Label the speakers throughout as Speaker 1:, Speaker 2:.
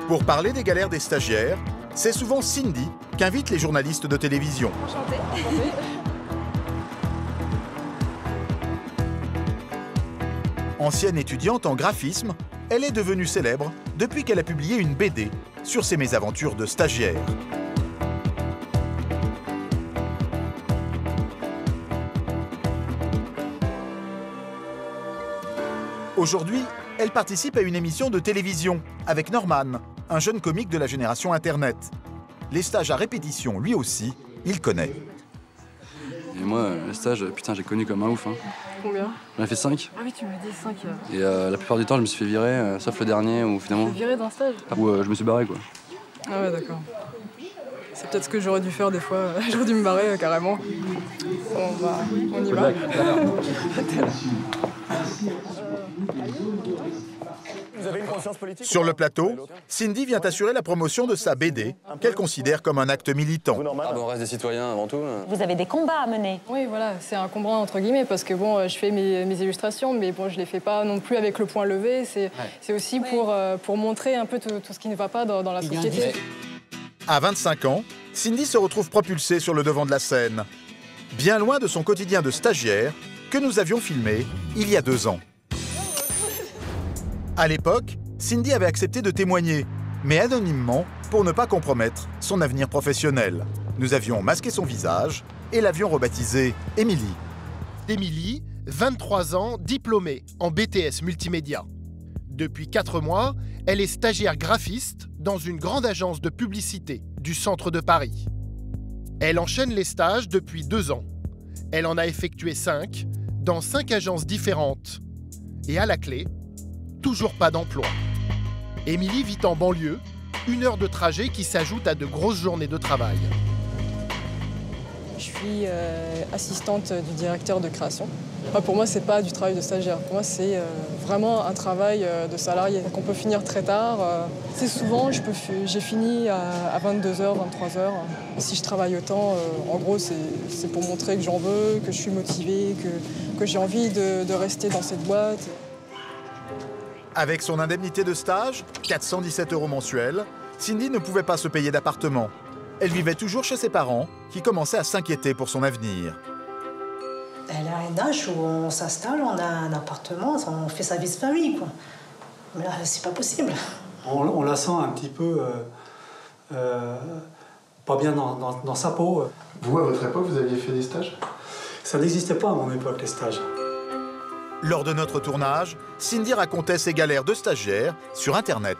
Speaker 1: Pour parler des galères des stagiaires, c'est souvent Cindy qu'invitent les journalistes de télévision.
Speaker 2: Enchantée.
Speaker 1: Ancienne étudiante en graphisme, elle est devenue célèbre depuis qu'elle a publié une BD sur ses mésaventures de stagiaire. Aujourd'hui, elle participe à une émission de télévision avec Norman, un jeune comique de la génération Internet. Les stages à répétition, lui aussi, il connaît.
Speaker 3: Et moi, les stages, putain, j'ai connu comme un ouf. Hein.
Speaker 2: Combien?
Speaker 3: J'en ai fait 5.
Speaker 2: Ah oui, tu me dis 5.
Speaker 3: Et la plupart du temps, je me suis fait virer, sauf le dernier où finalement.
Speaker 2: Tu viré d'un stage?
Speaker 3: Où je me suis barré, quoi.
Speaker 2: Ah ouais, d'accord. C'est peut-être ce que j'aurais dû faire des fois. J'aurais dû me barrer carrément. Bon, bah, on y va.
Speaker 4: Vous avez une conscience politique?
Speaker 1: Sur le plateau, Cindy vient assurer la promotion de sa BD, qu'elle considère comme un acte militant.
Speaker 3: Ah bon, on reste des citoyens avant tout.
Speaker 5: Vous avez des combats à mener.
Speaker 2: Oui, voilà, c'est un combat entre guillemets parce que bon, je fais mes illustrations, mais bon, je les fais pas non plus avec le poing levé. C'est aussi pour montrer un peu tout ce qui ne va pas dans la société.
Speaker 1: À 25 ans, Cindy se retrouve propulsée sur le devant de la scène, bien loin de son quotidien de stagiaire que nous avions filmé il y a 2 ans. À l'époque, Cindy avait accepté de témoigner, mais anonymement pour ne pas compromettre son avenir professionnel. Nous avions masqué son visage et l'avions rebaptisée Émilie.
Speaker 6: Émilie, 23 ans, diplômée en BTS multimédia. Depuis 4 mois, elle est stagiaire graphiste dans une grande agence de publicité du centre de Paris. Elle enchaîne les stages depuis 2 ans. Elle en a effectué 5 dans 5 agences différentes. Et à la clé, toujours pas d'emploi. Émilie vit en banlieue, 1 heure de trajet qui s'ajoute à de grosses journées de travail.
Speaker 2: Je suis assistante du directeur de création. Enfin, pour moi, c'est pas du travail de stagiaire. Pour moi, c'est vraiment un travail de salarié qu'on peut finir très tard. C'est souvent, j'ai fini à 22h, 23h. Si je travaille autant, en gros, c'est pour montrer que j'en veux, que je suis motivée, que j'ai envie de rester dans cette boîte.
Speaker 1: Avec son indemnité de stage, 417 € mensuels, Cindy ne pouvait pas se payer d'appartement. Elle vivait toujours chez ses parents, qui commençaient à s'inquiéter pour son avenir.
Speaker 7: Elle a un âge où on s'installe, on a un appartement, on fait sa vie de famille, quoi. Mais là, c'est pas possible.
Speaker 4: On la sent un petit peu pas bien dans sa peau.
Speaker 8: Vous, à votre époque, vous aviez fait des stages?
Speaker 4: Ça n'existait pas à mon époque, les stages.
Speaker 1: Lors de notre tournage, Cindy racontait ses galères de stagiaire sur Internet.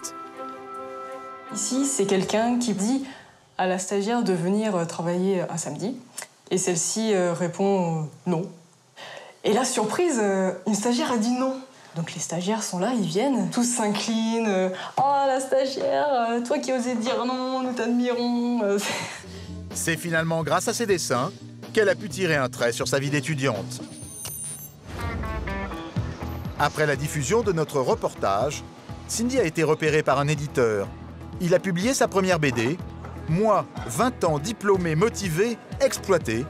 Speaker 2: Ici, c'est quelqu'un qui dit à la stagiaire de venir travailler un samedi. Et celle-ci répond non. Et là, surprise, une stagiaire a dit non. Donc les stagiaires sont là, ils viennent, tous s'inclinent. Oh, la stagiaire, toi qui osais dire non, nous t'admirons.
Speaker 1: C'est finalement grâce à ses dessins qu'elle a pu tirer un trait sur sa vie d'étudiante. Après la diffusion de notre reportage, Cindy a été repérée par un éditeur. Il a publié sa première BD, Moi, 20 ans diplômé, motivé, exploité.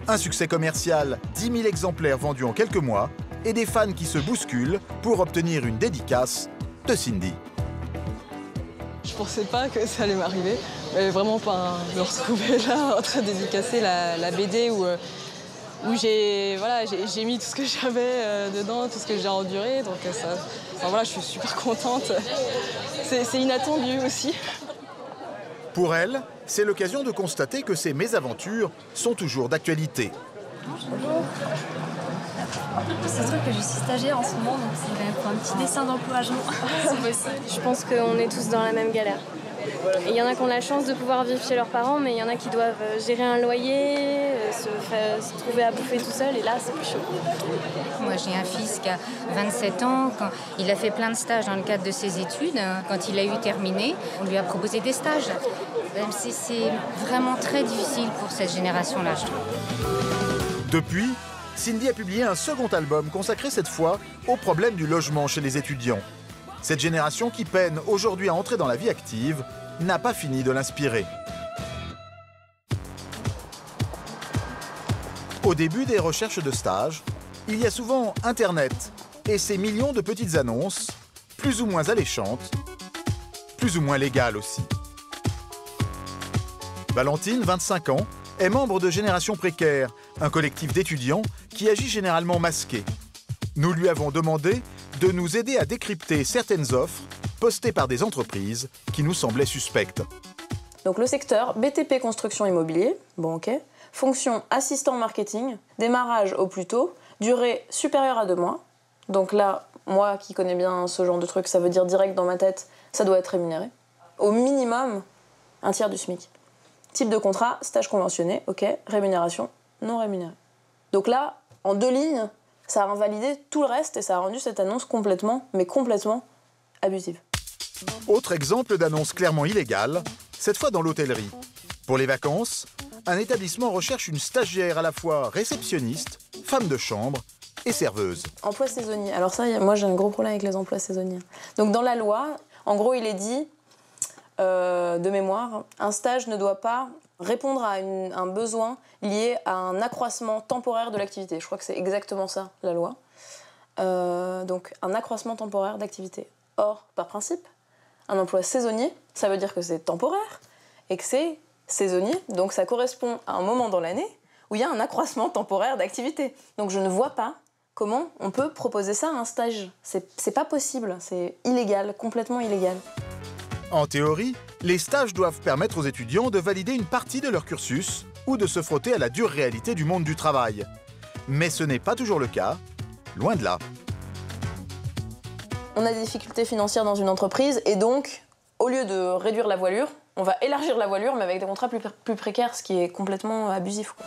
Speaker 1: Un succès commercial, 10 000 exemplaires vendus en quelques mois et des fans qui se bousculent pour obtenir une dédicace de Cindy.
Speaker 2: Je pensais pas que ça allait m'arriver, mais vraiment pas me retrouver là en train de dédicacer la BD où j'ai mis tout ce que j'avais dedans, tout ce que j'ai enduré, donc voilà, je suis super contente. C'est inattendu aussi.
Speaker 1: Pour elle, c'est l'occasion de constater que ces mésaventures sont toujours d'actualité.
Speaker 9: Bonjour. C'est sûr que je suis stagiaire en ce moment, donc c'est quand même pour un petit dessin d'encouragement.
Speaker 10: Je pense qu'on est tous dans la même galère. Il y en a qui ont la chance de pouvoir vivre chez leurs parents, mais il y en a qui doivent gérer un loyer, se trouver à bouffer tout seul, et là, c'est plus chaud.
Speaker 11: Moi, j'ai un fils qui a 27 ans. Il a fait plein de stages dans le cadre de ses études. Quand il a eu terminé, on lui a proposé des stages. C'est vraiment très difficile pour cette génération-là, je trouve.
Speaker 1: Depuis, Cindy a publié un second album consacré cette fois au problème du logement chez les étudiants. Cette génération qui peine aujourd'hui à entrer dans la vie active n'a pas fini de l'inspirer. Au début des recherches de stage, il y a souvent Internet et ses millions de petites annonces, plus ou moins alléchantes, plus ou moins légales aussi. Valentine, 25 ans, est membre de Génération Précaire, un collectif d'étudiants qui agit généralement masqué. Nous lui avons demandé de nous aider à décrypter certaines offres postées par des entreprises qui nous semblaient suspectes.
Speaker 5: Donc le secteur BTP construction immobilier, bon ok, fonction assistant marketing, démarrage au plus tôt, durée supérieure à 2 mois. Donc là, moi qui connais bien ce genre de truc, ça veut dire direct dans ma tête, ça doit être rémunéré. Au minimum, 1/3 du SMIC. Type de contrat, stage conventionné, ok, rémunération non rémunérée. Donc là, en 2 lignes, ça a invalidé tout le reste et ça a rendu cette annonce complètement, mais complètement abusive.
Speaker 1: Autre exemple d'annonce clairement illégale, cette fois dans l'hôtellerie. Pour les vacances, un établissement recherche une stagiaire à la fois réceptionniste, femme de chambre et serveuse.
Speaker 5: Emploi saisonnier. Alors ça, moi j'ai un gros problème avec les emplois saisonniers. Donc dans la loi, en gros, il est dit, de mémoire, un stage ne doit pas répondre à un besoin lié à un accroissement temporaire de l'activité. Je crois que c'est exactement ça, la loi. Donc un accroissement temporaire d'activité. Or, par principe, un emploi saisonnier, ça veut dire que c'est temporaire et que c'est saisonnier. Donc ça correspond à un moment dans l'année où il y a un accroissement temporaire d'activité. Donc je ne vois pas comment on peut proposer ça à un stage. C'est pas possible, c'est illégal, complètement illégal.
Speaker 1: En théorie, les stages doivent permettre aux étudiants de valider une partie de leur cursus ou de se frotter à la dure réalité du monde du travail. Mais ce n'est pas toujours le cas, loin de là.
Speaker 5: On a des difficultés financières dans une entreprise et donc, au lieu de réduire la voilure, on va élargir la voilure mais avec des contrats plus précaires, ce qui est complètement abusif, quoi.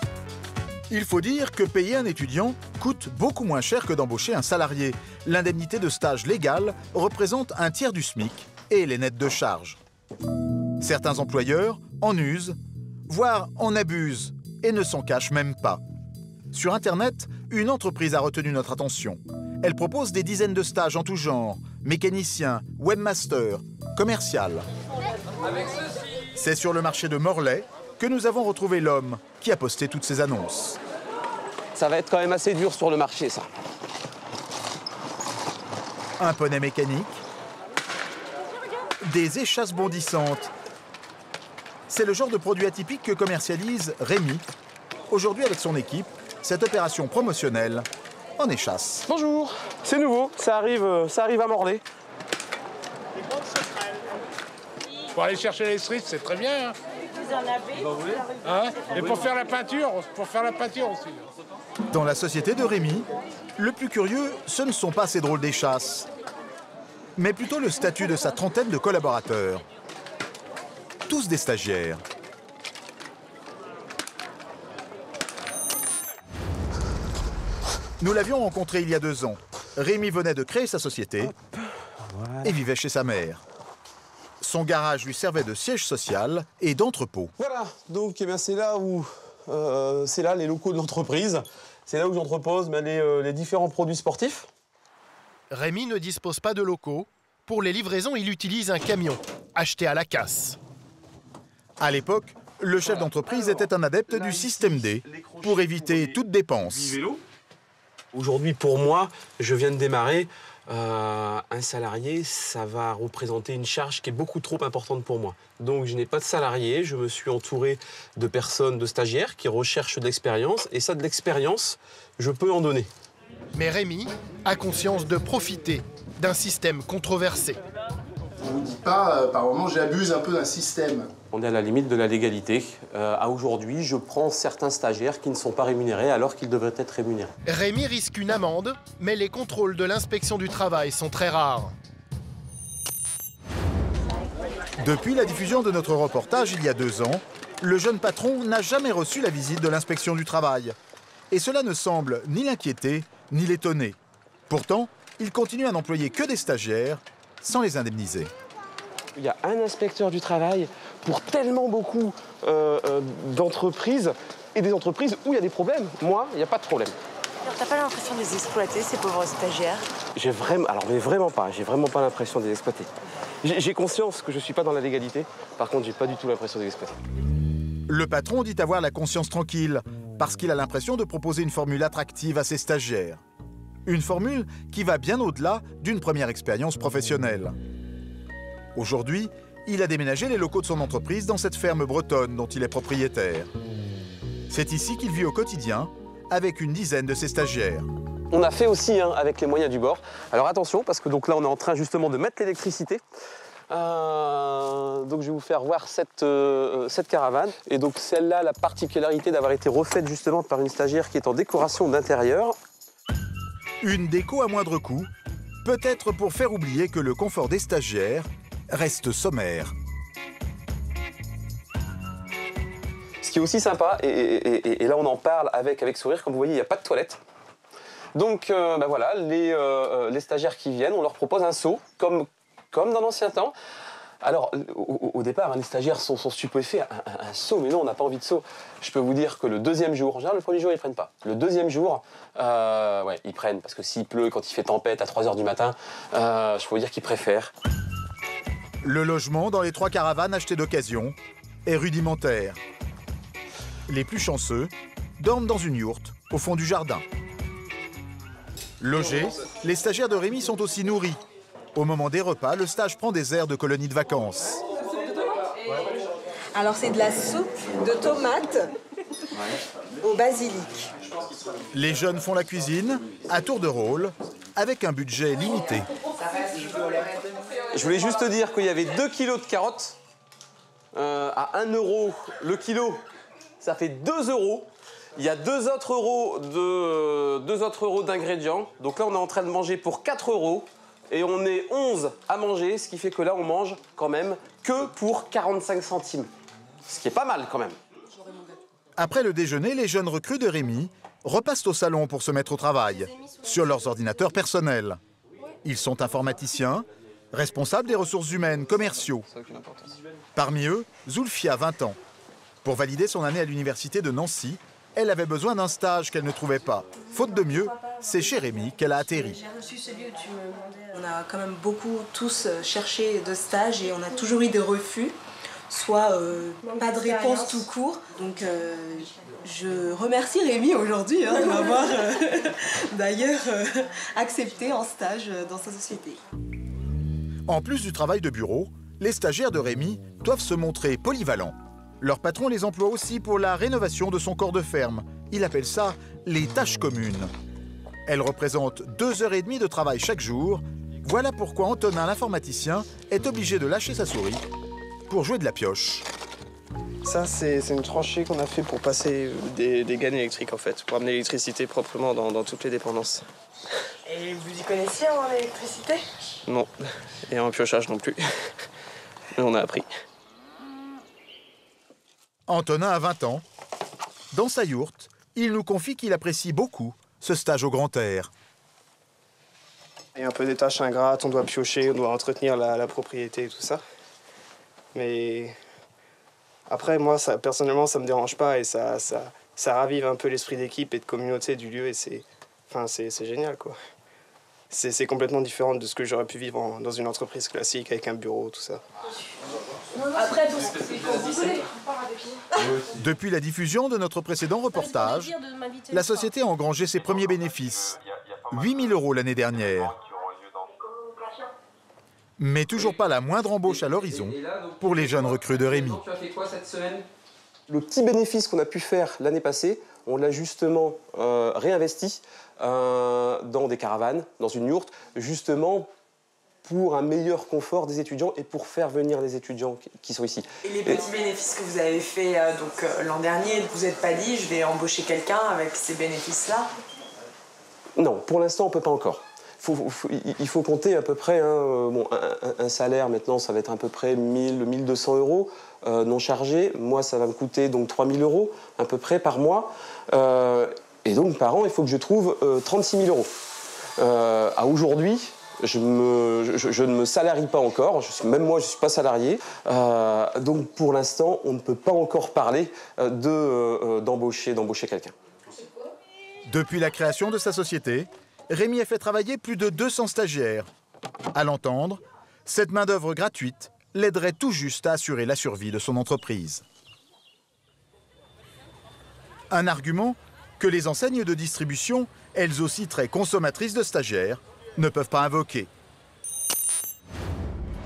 Speaker 1: Il faut dire que payer un étudiant coûte beaucoup moins cher que d'embaucher un salarié. L'indemnité de stage légale représente 1/3 du SMIC et les nets de charge. Certains employeurs en usent, voire en abusent, et ne s'en cachent même pas. Sur Internet, une entreprise a retenu notre attention. Elle propose des dizaines de stages en tout genre, mécanicien, webmaster, commercial. C'est sur le marché de Morlaix que nous avons retrouvé l'homme qui a posté toutes ces annonces.
Speaker 12: Ça va être quand même assez dur sur le marché, ça.
Speaker 1: Un poney mécanique, des échasses bondissantes. C'est le genre de produit atypique que commercialise Rémi. Aujourd'hui, avec son équipe, cette opération promotionnelle en échasse.
Speaker 12: Bonjour, c'est nouveau, ça arrive à Morlaix.
Speaker 13: Pour aller chercher les strips, c'est très bien. Hein. Vous en avez hein? Et pour faire la peinture aussi.
Speaker 1: Dans la société de Rémi, le plus curieux, ce ne sont pas ces drôles d'échasses, mais plutôt le statut de sa trentaine de collaborateurs. Tous des stagiaires. Nous l'avions rencontré il y a 2 ans. Rémi venait de créer sa société et vivait chez sa mère. Son garage lui servait de siège social et d'entrepôt.
Speaker 12: Voilà, donc eh bien, c'est là les locaux de l'entreprise. C'est là où j'entrepose les différents produits sportifs.
Speaker 6: Rémi ne dispose pas de locaux. Pour les livraisons, il utilise un camion, acheté à la casse.
Speaker 1: À l'époque, le chef d'entreprise était un adepte du système D pour éviter toute dépense.
Speaker 12: Aujourd'hui, pour moi, je viens de démarrer. Un salarié, ça va représenter une charge qui est beaucoup trop importante pour moi. Donc, je n'ai pas de salarié. Je me suis entouré de personnes, de stagiaires qui recherchent de l'expérience. Et ça, de l'expérience, je peux en donner.
Speaker 6: Mais Rémi a conscience de profiter d'un système controversé.
Speaker 8: Vous ne dites pas, par moment, j'abuse un peu d'un système.
Speaker 12: On est à la limite de la légalité. À aujourd'hui, je prends certains stagiaires qui ne sont pas rémunérés alors qu'ils devraient être rémunérés.
Speaker 6: Rémi risque une amende, mais les contrôles de l'inspection du travail sont très rares.
Speaker 1: Depuis la diffusion de notre reportage il y a 2 ans, le jeune patron n'a jamais reçu la visite de l'inspection du travail. Et cela ne semble ni l'inquiéter, ni l'étonner. Pourtant, il continue à n'employer que des stagiaires, sans les indemniser.
Speaker 12: Il y a un inspecteur du travail pour tellement beaucoup d'entreprises et des entreprises où il y a des problèmes. Moi, il n'y a pas de problème.
Speaker 14: T'as pas l'impression de les exploiter, ces pauvres stagiaires?
Speaker 12: Mais vraiment pas. J'ai vraiment pas l'impression de les exploiter. J'ai conscience que je suis pas dans la légalité. Par contre, j'ai pas du tout l'impression de les exploiter.
Speaker 1: Le patron dit avoir la conscience tranquille parce qu'il a l'impression de proposer une formule attractive à ses stagiaires. Une formule qui va bien au-delà d'une première expérience professionnelle. Aujourd'hui, il a déménagé les locaux de son entreprise dans cette ferme bretonne dont il est propriétaire. C'est ici qu'il vit au quotidien, avec une dizaine de ses stagiaires.
Speaker 12: On a fait aussi avec les moyens du bord. Alors attention, parce que donc là on est en train justement de mettre l'électricité. Donc je vais vous faire voir cette caravane. Et donc celle-là, la particularité d'avoir été refaite justement par une stagiaire qui est en décoration d'intérieur.
Speaker 1: Une déco à moindre coût, peut-être pour faire oublier que le confort des stagiaires reste sommaire.
Speaker 12: Ce qui est aussi sympa, et là on en parle avec sourire, comme vous voyez, il n'y a pas de toilette. Donc ben voilà, les stagiaires qui viennent, on leur propose un seau, comme dans l'ancien temps. Alors, au départ, les stagiaires sont stupéfaits. Un seau, mais non, on n'a pas envie de seau. Je peux vous dire que le deuxième jour, en général, le premier jour, ils ne prennent pas. Le deuxième jour, ouais, ils prennent, parce que s'il pleut, quand il fait tempête à 3 h du matin, je peux vous dire qu'ils préfèrent.
Speaker 1: Le logement dans les 3 caravanes achetées d'occasion est rudimentaire. Les plus chanceux dorment dans une yourte au fond du jardin. Logés, les stagiaires de Rémi sont aussi nourris. Au moment des repas, le stage prend des airs de colonie de vacances.
Speaker 15: Alors c'est de la soupe de tomates au basilic.
Speaker 1: Les jeunes font la cuisine à tour de rôle, avec un budget limité.
Speaker 12: Je voulais juste te dire qu'il y avait 2 kilos de carottes à 1 € le kilo. Ça fait 2 €. Il y a 2 autres euros d'ingrédients. Donc là, on est en train de manger pour 4 € et on est 11 à manger, ce qui fait que là, on mange quand même que pour 45 centimes. Ce qui est pas mal quand même.
Speaker 1: Après le déjeuner, les jeunes recrues de Rémi repassent au salon pour se mettre au travail, sur leurs ordinateurs personnels. Ils sont informaticiens, responsables des ressources humaines, commerciaux. Parmi eux, Zulfia, 20 ans. Pour valider son année à l'université de Nancy, elle avait besoin d'un stage qu'elle ne trouvait pas. Faute de mieux, c'est chez Rémi qu'elle a atterri.
Speaker 15: J'ai reçu celui où tu me demandais. On a quand même beaucoup tous cherché de stage et on a toujours eu des refus, soit pas de réponse tout court. Donc je remercie Rémi aujourd'hui de m'avoir d'ailleurs accepté en stage dans sa société.
Speaker 1: En plus du travail de bureau, les stagiaires de Rémi doivent se montrer polyvalents. Leur patron les emploie aussi pour la rénovation de son corps de ferme. Il appelle ça les tâches communes. Elles représentent 2h30 de travail chaque jour. Voilà pourquoi Antonin, l'informaticien, est obligé de lâcher sa souris pour jouer de la pioche.
Speaker 16: Ça, c'est une tranchée qu'on a fait pour passer des gaines électriques, en fait, pour amener l'électricité proprement dans toutes les dépendances.
Speaker 15: Et vous y connaissiez en électricité?
Speaker 16: Non, et en piochage non plus. Mais on a appris.
Speaker 1: Antonin a 20 ans. Dans sa yourte, il nous confie qu'il apprécie beaucoup ce stage au grand air.
Speaker 16: Il y a un peu des tâches ingrates, on doit piocher, on doit entretenir la propriété et tout ça. Mais après, moi, personnellement, ça me dérange pas et ça ravive un peu l'esprit d'équipe et de communauté du lieu et c'est génial, quoi. C'est complètement différent de ce que j'aurais pu vivre dans une entreprise classique avec un bureau, tout ça.
Speaker 15: Après,
Speaker 1: depuis la diffusion de notre précédent reportage, la société a engrangé ses premiers bénéfices. 8 000 € l'année dernière. Mais toujours pas la moindre embauche à l'horizon pour les jeunes recrues de Rémi.
Speaker 12: Tu as fait quoi cette semaine? Le petit bénéfice qu'on a pu faire l'année passée, on l'a justement réinvesti dans des caravanes, dans une yourte, justement pour un meilleur confort des étudiants et pour faire venir les étudiants qui sont ici.
Speaker 15: Et les petits bénéfices que vous avez fait l'an dernier, vous n'êtes pas dit je vais embaucher quelqu'un avec ces bénéfices-là?
Speaker 12: Non, pour l'instant on ne peut pas encore. Il faut compter à peu près un salaire maintenant, ça va être à peu près 1 200 € non chargés. Moi, ça va me coûter donc 3 000 € à peu près par mois. Et donc par an, il faut que je trouve 36 000 €. À aujourd'hui, je ne me salarie pas encore. Même moi, je ne suis pas salarié. Donc pour l'instant, on ne peut pas encore parler d'embaucher quelqu'un.
Speaker 1: Depuis la création de sa société, Rémi a fait travailler plus de 200 stagiaires. À l'entendre, cette main-d'œuvre gratuite l'aiderait tout juste à assurer la survie de son entreprise. Un argument que les enseignes de distribution, elles aussi très consommatrices de stagiaires, ne peuvent pas invoquer.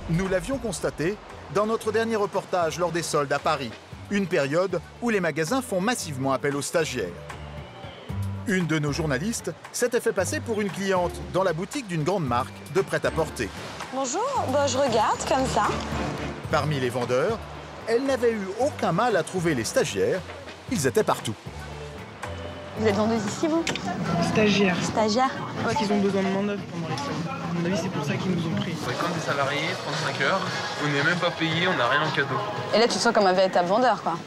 Speaker 1: Nous l'avions constaté dans notre dernier reportage lors des soldes à Paris, une période où les magasins font massivement appel aux stagiaires. Une de nos journalistes s'était fait passer pour une cliente dans la boutique d'une grande marque de prêt-à-porter.
Speaker 17: Bonjour, je regarde comme ça.
Speaker 1: Parmi les vendeurs, elle n'avait eu aucun mal à trouver les stagiaires. Ils étaient partout.
Speaker 17: Vous êtes vendeuse ici, vous?
Speaker 18: Stagiaires.
Speaker 17: Stagiaires.
Speaker 18: Je crois qu'ils ont besoin de main-d'œuvre pendant les soldes. À mon avis, c'est pour ça qu'ils nous ont pris.
Speaker 19: On est comme des salariés, 35 heures. On n'est même pas payé, on n'a rien en cadeau.
Speaker 17: Et là, tu te sens comme un véritable vendeur, quoi.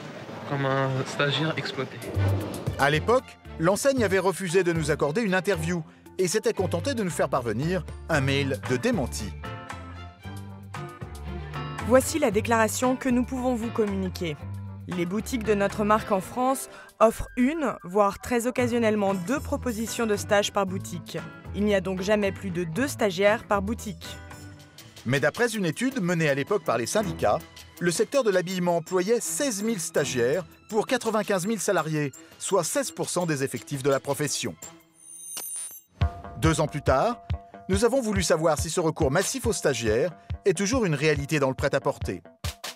Speaker 19: Comme un stagiaire exploité.
Speaker 1: À l'époque, l'enseigne avait refusé de nous accorder une interview et s'était contentée de nous faire parvenir un mail de démenti.
Speaker 20: Voici la déclaration que nous pouvons vous communiquer. Les boutiques de notre marque en France offrent une, voire très occasionnellement 2 propositions de stage par boutique. Il n'y a donc jamais plus de 2 stagiaires par boutique.
Speaker 1: Mais d'après une étude menée à l'époque par les syndicats, le secteur de l'habillement employait 16 000 stagiaires pour 95 000 salariés, soit 16% des effectifs de la profession. 2 ans plus tard, nous avons voulu savoir si ce recours massif aux stagiaires est toujours une réalité dans le prêt-à-porter.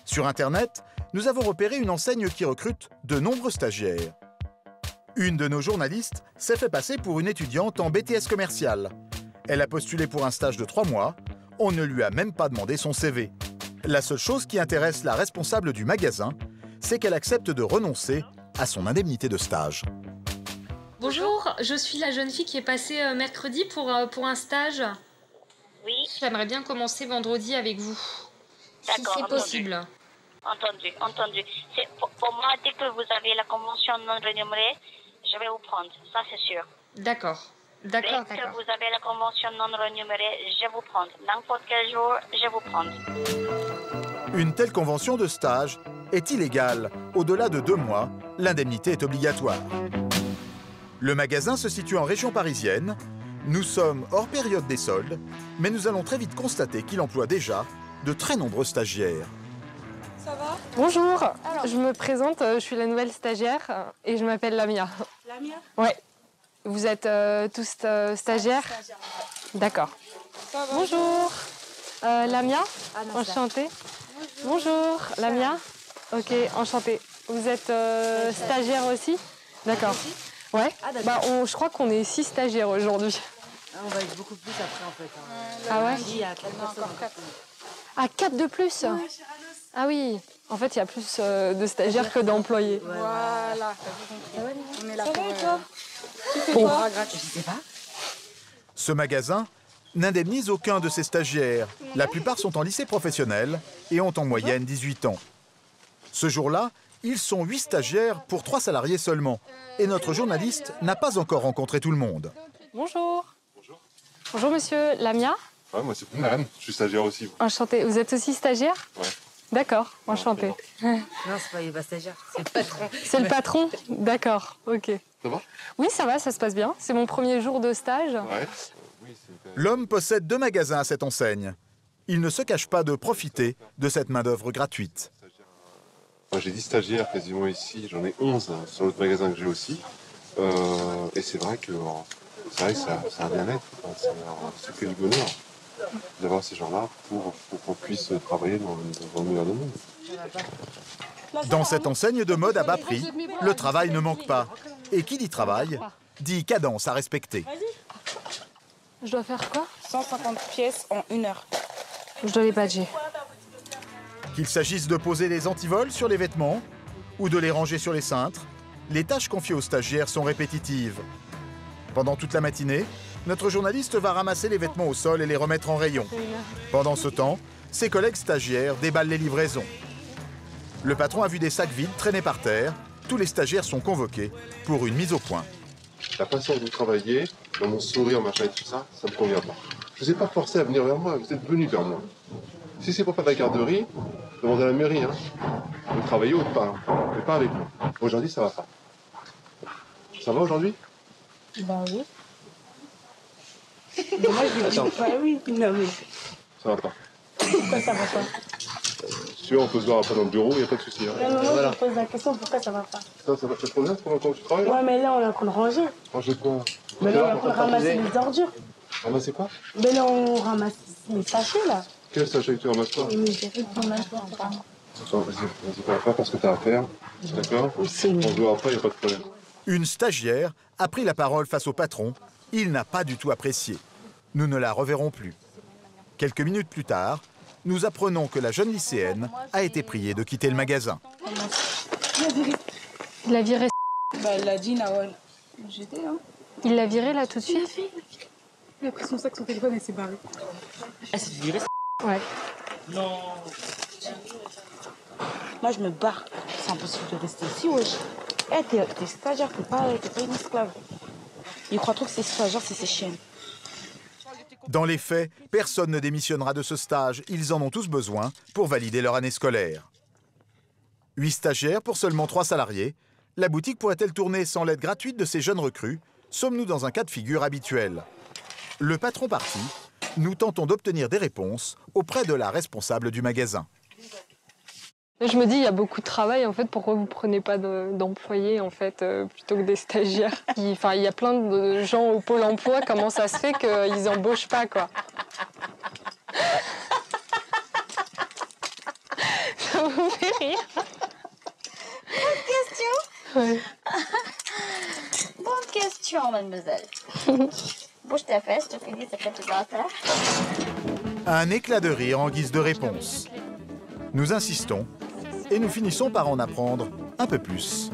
Speaker 1: Sur Internet, nous avons repéré une enseigne qui recrute de nombreux stagiaires. Une de nos journalistes s'est fait passer pour une étudiante en BTS commercial. Elle a postulé pour un stage de 3 mois. On ne lui a même pas demandé son CV. La seule chose qui intéresse la responsable du magasin, c'est qu'elle accepte de renoncer à son indemnité de stage.
Speaker 21: Bonjour, je suis la jeune fille qui est passée mercredi pour un stage.
Speaker 22: Oui.
Speaker 21: J'aimerais bien commencer vendredi avec vous, si c'est possible.
Speaker 22: Entendu. Pour moi, dès que vous avez la convention non rémunérée, je vais vous prendre, ça c'est sûr.
Speaker 21: D'accord.
Speaker 22: Dès que vous avez la convention non rémunérée, je vais vous prendre. N'importe quel jour, je vais vous prendre.
Speaker 1: Une telle convention de stage est illégale. Au-delà de 2 mois, l'indemnité est obligatoire. Le magasin se situe en région parisienne. Nous sommes hors période des soldes, mais nous allons très vite constater qu'il emploie déjà de très nombreux stagiaires.
Speaker 23: Ça va? Bonjour, je me présente, je suis la nouvelle stagiaire et je m'appelle Lamia. Lamia? Ouais. Vous êtes tous stagiaires? D'accord. Bonjour. Lamia? Enchantée. Bonjour. Lamia? Ok, enchantée. Vous êtes stagiaire aussi? D'accord. Ouais. Je crois qu'on est 6 stagiaires aujourd'hui.
Speaker 14: On va être beaucoup plus après en fait.
Speaker 23: Ah ouais?
Speaker 14: Il y a 4 personnes.
Speaker 23: Ah, 4 de plus? Ah oui. En fait, il y a plus de stagiaires que d'employés.
Speaker 14: Voilà. On est là pour...
Speaker 23: Tu fais quoi?
Speaker 14: Je sais pas.
Speaker 1: Ce magasin n'indemnise aucun de ses stagiaires. La plupart sont en lycée professionnel et ont en moyenne 18 ans. Ce jour-là, ils sont 8 stagiaires pour 3 salariés seulement. Et notre journaliste n'a pas encore rencontré tout le monde.
Speaker 23: Bonjour. Bonjour monsieur, Lamia?
Speaker 24: Ouais, moi c'est Pounaren, je suis stagiaire aussi.
Speaker 23: Enchantée. Vous êtes aussi stagiaire?
Speaker 24: Ouais.
Speaker 23: D'accord, enchanté.
Speaker 14: Non, il n'est pas stagiaire, c'est le patron.
Speaker 23: C'est le patron? D'accord, ok.
Speaker 24: Ça va?
Speaker 23: Oui, ça va, ça se passe bien. C'est mon premier jour de stage.
Speaker 24: Ouais.
Speaker 1: L'homme possède 2 magasins à cette enseigne. Il ne se cache pas de profiter de cette main-d'œuvre gratuite.
Speaker 24: Moi j'ai 10 stagiaires quasiment ici, j'en ai 11 sur l'autre magasin que j'ai aussi. Et c'est vrai que c'est un bien-être, c'est que du bonheur d'avoir ces gens-là pour qu'on puisse travailler dans le meilleur des mondes.
Speaker 1: Dans cette enseigne de mode à bas prix, le travail ne manque pas. Et qui dit travail, dit cadence à respecter.
Speaker 23: Je dois faire quoi?
Speaker 14: 150 pièces en 1 heure.
Speaker 23: Je dois les badger.
Speaker 1: Qu'il s'agisse de poser les antivols sur les vêtements ou de les ranger sur les cintres, les tâches confiées aux stagiaires sont répétitives. Pendant toute la matinée, notre journaliste va ramasser les vêtements au sol et les remettre en rayon. Pendant ce temps, ses collègues stagiaires déballent les livraisons. Le patron a vu des sacs vides traîner par terre. Tous les stagiaires sont convoqués pour une mise au point.
Speaker 24: La façon de travailler, dans mon sourire, machin et tout ça, ça me convient pas. Je ne vous ai pas forcé à venir vers moi, vous êtes venus vers moi. Si c'est pour faire de la garderie, demandez à la mairie. Vous travaillez ou pas, mais pas avec moi. Aujourd'hui, ça va pas. Ça va aujourd'hui?
Speaker 14: Ben oui. Mais moi, je dis pas oui. Non, mais...
Speaker 24: Ça va pas.
Speaker 14: Pourquoi ça va pas?
Speaker 24: Si tu veux, on peut se voir après dans le bureau, il n'y a pas de souci.
Speaker 14: Non, mais moi, je me pose la question, pourquoi ça va pas?
Speaker 24: Ça va te bien quand tu travailles?
Speaker 14: Ouais, mais là, on a qu'on le ranger.
Speaker 24: Ranger quoi?
Speaker 14: Mais là, on a qu'on ramasser les ordures.
Speaker 24: Ramasser quoi?
Speaker 14: Mais là, on ramasse les sachets, là.
Speaker 24: Quel stage tu ramasses pas?
Speaker 14: Oui, j'ai fait pour maintenant.
Speaker 24: Attends, vas-y, on va faire ce que tu as à faire. D'accord? On se voit après, il n'y a pas de problème.
Speaker 1: Une stagiaire a pris la parole face au patron. Il n'a pas du tout apprécié. Nous ne la reverrons plus. Quelques minutes plus tard, nous apprenons que la jeune lycéenne a été priée de quitter le magasin.
Speaker 23: Il l'a viré.
Speaker 14: Bah, elle l'a dit, Nawal. J'étais, hein.
Speaker 23: Il l'a viré là tout de suite.
Speaker 14: Il a pris son sac, son téléphone et s'est barré.
Speaker 2: Elle s'est virée?
Speaker 23: Ouais.
Speaker 2: Non.
Speaker 14: Moi, je me barre. C'est impossible de rester ici, wesh. Eh, t'es stagiaire, t'es pas une esclave. Il croit trop que c'est stagiaire, c'est ses chiennes.
Speaker 1: Dans les faits, personne ne démissionnera de ce stage. Ils en ont tous besoin pour valider leur année scolaire. 8 stagiaires pour seulement 3 salariés. La boutique pourrait-elle tourner sans l'aide gratuite de ces jeunes recrues? Sommes-nous dans un cas de figure habituel? Le patron parti, nous tentons d'obtenir des réponses auprès de la responsable du magasin.
Speaker 23: Je me dis, il y a beaucoup de travail, en fait, pourquoi vous ne prenez pas d'employés, en fait, plutôt que des stagiaires? Enfin, il y a plein de gens au Pôle emploi, comment ça se fait qu'ils n'embauchent pas, quoi? Ça vous fait rire?
Speaker 22: Bonne question.
Speaker 23: Ouais.
Speaker 22: Bonne question, mademoiselle. Bouge tes fesses, je te finis, c'est peut-être pas ça.
Speaker 1: Un éclat de rire en guise de réponse. Nous insistons et nous finissons par en apprendre un peu plus.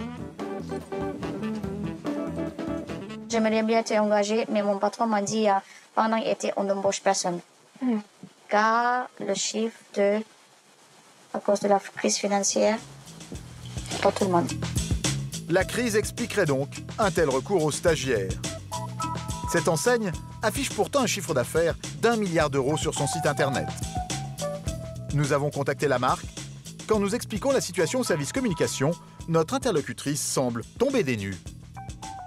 Speaker 22: J'aimerais bien être engagée, mais mon patron m'a dit pendant l'été, on n'embauche personne. Car le chiffre à cause de la crise financière, pas tout le monde.
Speaker 1: La crise expliquerait donc un tel recours aux stagiaires. Cette enseigne affiche pourtant un chiffre d'affaires d'1 milliard d'euros sur son site internet. Nous avons contacté la marque. Quand nous expliquons la situation au service communication, notre interlocutrice semble tomber des nues.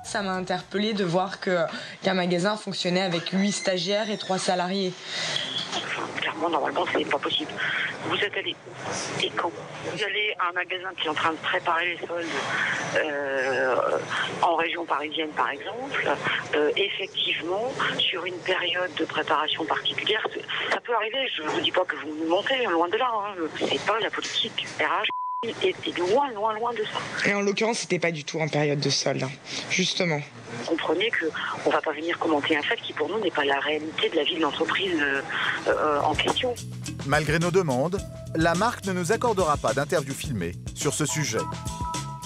Speaker 3: Ça m'a interpellée de voir qu'un magasin fonctionnait avec 8 stagiaires et 3 salariés.
Speaker 4: Clairement, normalement, c'est pas possible. Vous êtes allé où et quand? Vous allez à un magasin qui est en train de préparer les soldes en région parisienne, par exemple. Effectivement, sur une période de préparation particulière, ça peut arriver. Je ne vous dis pas que vous mentez, loin de là. Hein. C'est pas la politique RH. Et loin de ça.
Speaker 3: Et en l'occurrence, c'était pas du tout en période de solde, justement.
Speaker 4: Comprenez qu'on ne va pas venir commenter un fait qui, pour nous, n'est pas la réalité de la vie de l'entreprise en question.
Speaker 1: Malgré nos demandes, la marque ne nous accordera pas d'interview filmée sur ce sujet.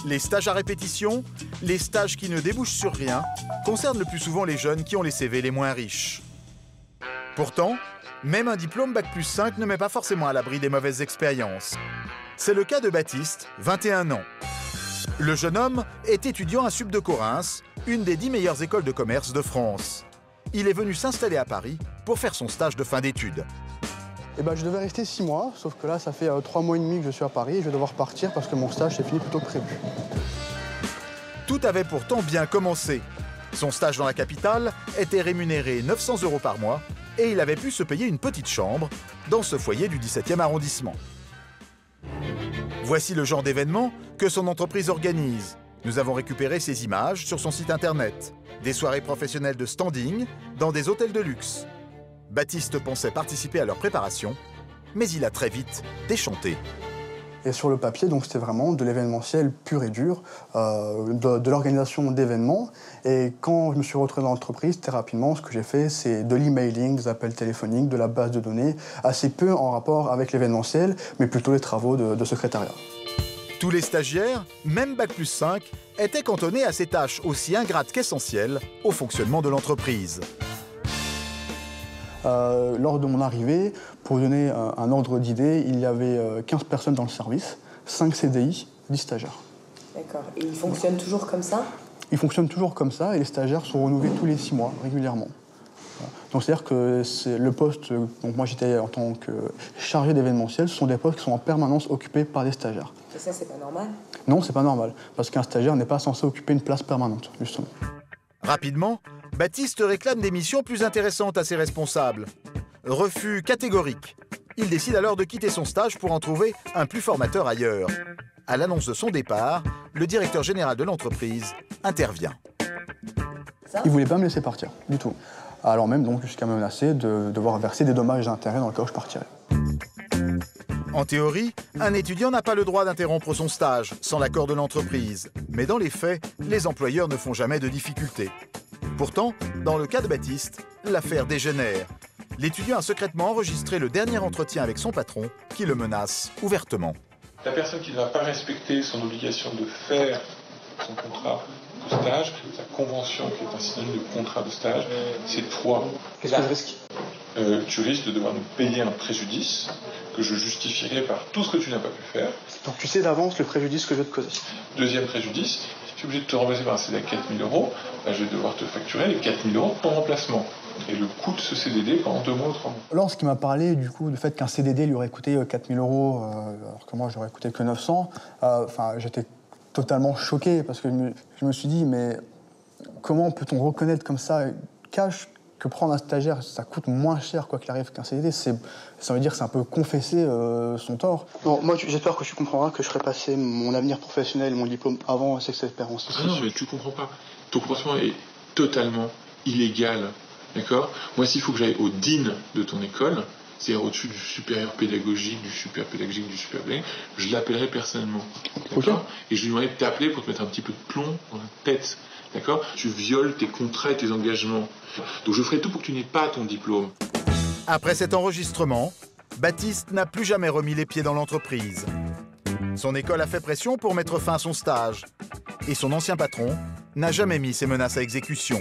Speaker 1: Les stages à répétition, les stages qui ne débouchent sur rien, concernent le plus souvent les jeunes qui ont les CV les moins riches. Pourtant, même un diplôme Bac+5 ne met pas forcément à l'abri des mauvaises expériences. C'est le cas de Baptiste, 21 ans. Le jeune homme est étudiant à Sup de Corinth, une des 10 meilleures écoles de commerce de France. Il est venu s'installer à Paris pour faire son stage de fin d'études.
Speaker 7: Je devais rester 6 mois, sauf que là, ça fait 3 mois et demi que je suis à Paris et je vais devoir partir parce que mon stage s'est fini plus tôt que prévu.
Speaker 1: Tout avait pourtant bien commencé. Son stage dans la capitale était rémunéré 900 € par mois et il avait pu se payer une petite chambre dans ce foyer du 17e arrondissement. Voici le genre d'événement que son entreprise organise. Nous avons récupéré ces images sur son site internet. Des soirées professionnelles de standing dans des hôtels de luxe. Baptiste pensait participer à leur préparation, mais il a très vite déchanté.
Speaker 7: Et sur le papier, donc c'était vraiment de l'événementiel pur et dur, de l'organisation d'événements. Et quand je me suis retrouvé dans l'entreprise, très rapidement, ce que j'ai fait, c'est de l'emailing, des appels téléphoniques, de la base de données, assez peu en rapport avec l'événementiel, mais plutôt les travaux de secrétariat.
Speaker 1: Tous les stagiaires, même Bac+5, étaient cantonnés à ces tâches aussi ingrates qu'essentielles au fonctionnement de l'entreprise.
Speaker 7: Lors de mon arrivée, pour donner un ordre d'idée, il y avait 15 personnes dans le service, 5 CDI, 10 stagiaires.
Speaker 5: D'accord. Et ils fonctionnent toujours comme ça?
Speaker 7: Ils fonctionnent toujours comme ça et les stagiaires sont renouvelés tous les 6 mois, régulièrement. Donc c'est-à-dire que le poste, donc moi j'étais en tant que chargé d'événementiel, ce sont des postes qui sont en permanence occupés par des stagiaires.
Speaker 5: Et ça, c'est pas normal?
Speaker 7: Non, c'est pas normal, parce qu'un stagiaire n'est pas censé occuper une place permanente, justement.
Speaker 1: Rapidement, Baptiste réclame des missions plus intéressantes à ses responsables. Refus catégorique. Il décide alors de quitter son stage pour en trouver un plus formateur ailleurs. À l'annonce de son départ, le directeur général de l'entreprise intervient.
Speaker 7: Il ne voulait pas me laisser partir, du tout. Alors même donc jusqu'à me menacer de devoir verser des dommages et intérêts dans le cas où je partirais.
Speaker 1: En théorie, un étudiant n'a pas le droit d'interrompre son stage sans l'accord de l'entreprise. Mais dans les faits, les employeurs ne font jamais de difficultés. Pourtant, dans le cas de Baptiste, l'affaire dégénère. L'étudiant a secrètement enregistré le dernier entretien avec son patron, qui le menace ouvertement.
Speaker 9: La personne qui ne va pas respecter son obligation de faire son contrat de stage, sa convention qui est un synonyme de contrat de stage, c'est toi.
Speaker 7: Qu'est-ce que je risque?
Speaker 9: Tu risques de devoir nous payer un préjudice que je justifierai par tout ce que tu n'as pas pu faire.
Speaker 7: Donc tu sais d'avance le préjudice que je vais te causer.
Speaker 9: Deuxième préjudice, si tu es obligé de te rembourser par un CDD à 4 000 €, bah, je vais devoir te facturer les 4 000 € pour remplacement. Et le coût de ce CDD pendant 2 mois ou 3 mois.
Speaker 7: Lorsqu'il m'a parlé du coup du fait qu'un CDD lui aurait coûté 4 000 €, alors que moi j'aurais coûté que 900, j'étais totalement choqué parce que je me suis dit mais comment peut-on reconnaître comme ça cash que prendre un stagiaire, ça coûte moins cher quoi qu'il arrive qu'un CDD, ça veut dire que c'est un peu confesser son tort. Bon, moi j'espère que tu comprendras que je ferai passer mon avenir professionnel, mon diplôme avant cette expérience.
Speaker 9: Non, mais tu comprends pas. Ton comportement est totalement illégal, d'accord? Moi, s'il faut que j'aille au DIN de ton école, c'est-à-dire au-dessus du supérieur pédagogique, du supérieur pédagogique, je l'appellerai personnellement, d'accord? Et je lui demanderai de t'appeler pour te mettre un petit peu de plomb dans la tête. D'accord? Tu violes tes contrats et tes engagements. Donc je ferai tout pour que tu n'aies pas ton diplôme.
Speaker 1: Après cet enregistrement, Baptiste n'a plus jamais remis les pieds dans l'entreprise. Son école a fait pression pour mettre fin à son stage. Et son ancien patron n'a jamais mis ses menaces à exécution.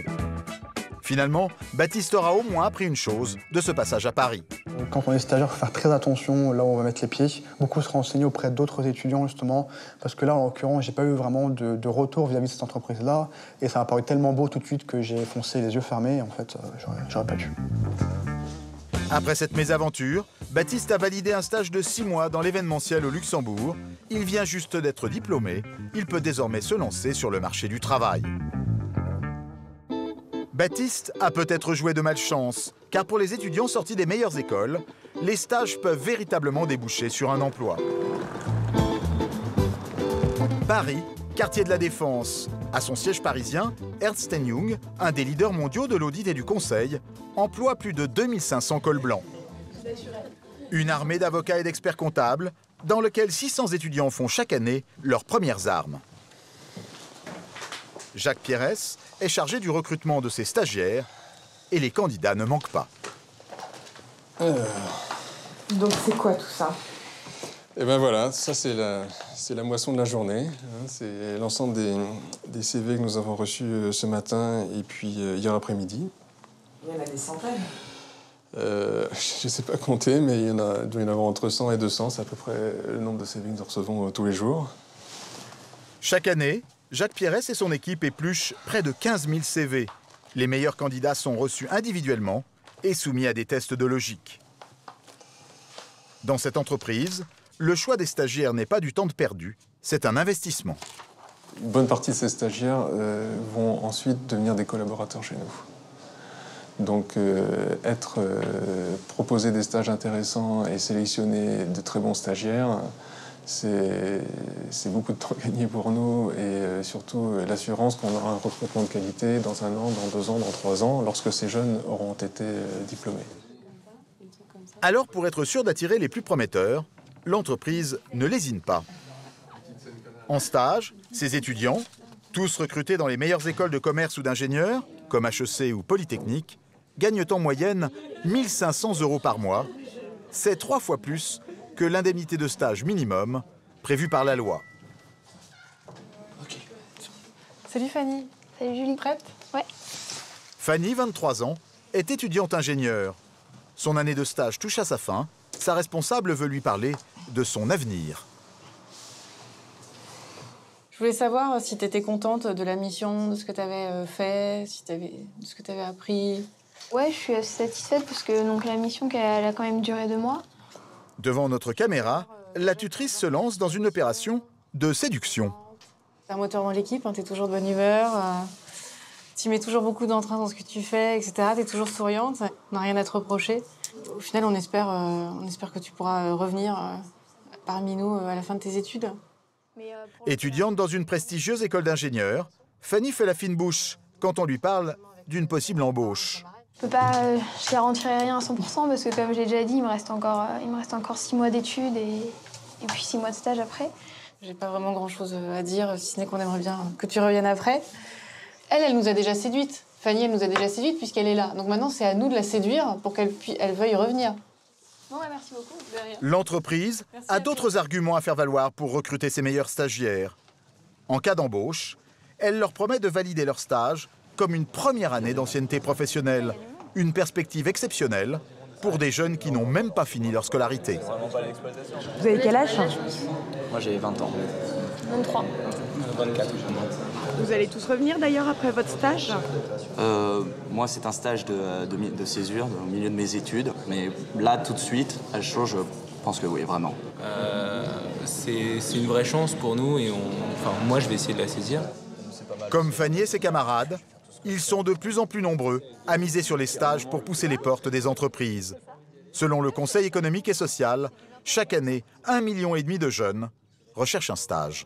Speaker 1: Finalement, Baptiste aura au moins appris une chose de ce passage à Paris.
Speaker 7: Quand on est stagiaire, il faut faire très attention là où on va mettre les pieds. Beaucoup se renseigner auprès d'autres étudiants, justement, parce que là, en l'occurrence, j'ai pas eu vraiment de retour vis-à-vis de cette entreprise-là. Et ça m'a paru tellement beau tout de suite que j'ai foncé les yeux fermés. En fait, j'aurais pas dû.
Speaker 1: Après cette mésaventure, Baptiste a validé un stage de 6 mois dans l'événementiel au Luxembourg. Il vient juste d'être diplômé. Il peut désormais se lancer sur le marché du travail. Baptiste a peut-être joué de malchance, car pour les étudiants sortis des meilleures écoles, les stages peuvent véritablement déboucher sur un emploi. Paris, quartier de la Défense. À son siège parisien, Ernst & Young, un des leaders mondiaux de l'audit et du conseil, emploie plus de 2500 cols blancs. Une armée d'avocats et d'experts comptables, dans lequel 600 étudiants font chaque année leurs premières armes. Jacques Pierres est chargé du recrutement de ses stagiaires et les candidats ne manquent pas.
Speaker 3: Donc c'est quoi tout ça?
Speaker 10: Et ben voilà, ça c'est la moisson de la journée. C'est l'ensemble des CV que nous avons reçus ce matin et puis hier après-midi.
Speaker 3: Il y en a des centaines.
Speaker 10: Je ne sais pas compter, mais il doit y en avoir entre 100 et 200. C'est à peu près le nombre de CV que nous recevons tous les jours.
Speaker 1: Chaque année, Jacques Pierres et son équipe épluchent près de 15 000 CV. Les meilleurs candidats sont reçus individuellement et soumis à des tests de logique. Dans cette entreprise, le choix des stagiaires n'est pas du temps de perdu, c'est un investissement.
Speaker 10: Une bonne partie de ces stagiaires vont ensuite devenir des collaborateurs chez nous. Donc proposer des stages intéressants et sélectionner de très bons stagiaires, c'est beaucoup de temps gagné pour nous et surtout l'assurance qu'on aura un recrutement de qualité dans 1 an, dans 2 ans, dans 3 ans, lorsque ces jeunes auront été diplômés.
Speaker 1: Alors, pour être sûr d'attirer les plus prometteurs, l'entreprise ne lésine pas. En stage, ces étudiants, tous recrutés dans les meilleures écoles de commerce ou d'ingénieurs, comme HEC ou Polytechnique, gagnent en moyenne 1 500 € par mois. C'est 3 fois plus que l'indemnité de stage minimum prévue par la loi.
Speaker 23: Salut Fanny.
Speaker 22: Salut Julie.
Speaker 23: Prête?
Speaker 22: Ouais.
Speaker 1: Fanny, 23 ans, est étudiante ingénieure. Son année de stage touche à sa fin. Sa responsable veut lui parler de son avenir.
Speaker 23: Je voulais savoir si tu étais contente de la mission, de ce que tu avais fait, de ce que tu avais appris.
Speaker 22: Ouais, je suis assez satisfaite parce que donc, la mission, elle a quand même duré 2 mois.
Speaker 1: Devant notre caméra, la tutrice se lance dans une opération de séduction.
Speaker 23: T'es un moteur dans l'équipe, hein, t'es toujours de bonne humeur, tu mets toujours beaucoup d'entrain dans ce que tu fais, etc. T'es toujours souriante, on n'a rien à te reprocher. Au final, on espère que tu pourras revenir parmi nous à la fin de tes études.
Speaker 1: Étudiante dans une prestigieuse école d'ingénieurs, Fanny fait la fine bouche quand on lui parle d'une possible embauche.
Speaker 6: Je peux pas garantirai rien à 100% parce que comme j'ai déjà dit, il me reste encore 6 mois d'études et puis 6 mois de stage après.
Speaker 8: J'ai pas vraiment grand-chose à dire, si ce n'est qu'on aimerait bien que tu reviennes après. Elle nous a déjà séduites. Fanny, elle nous a déjà séduites puisqu'elle est là. Donc maintenant, c'est à nous de la séduire pour qu'elle veuille revenir.
Speaker 6: Bon, ouais, merci beaucoup.
Speaker 1: L'entreprise a d'autres arguments à faire valoir pour recruter ses meilleurs stagiaires. En cas d'embauche, elle leur promet de valider leur stage comme une première année d'ancienneté professionnelle. Une perspective exceptionnelle pour des jeunes qui n'ont même pas fini leur scolarité.
Speaker 20: Vous avez quel âge?
Speaker 11: Moi j'ai 20 ans.
Speaker 6: 23.
Speaker 11: 24.
Speaker 20: Vous allez tous revenir d'ailleurs après votre stage?
Speaker 11: Moi c'est un stage de césure au milieu de mes études, mais là tout de suite, à chaud, je pense que oui, vraiment. C'est une vraie chance pour nous et moi je vais essayer de la saisir.
Speaker 1: Comme Fanny et ses camarades, ils sont de plus en plus nombreux à miser sur les stages pour pousser les portes des entreprises. Selon le Conseil économique et social, chaque année, 1,5 million de jeunes recherchent un stage.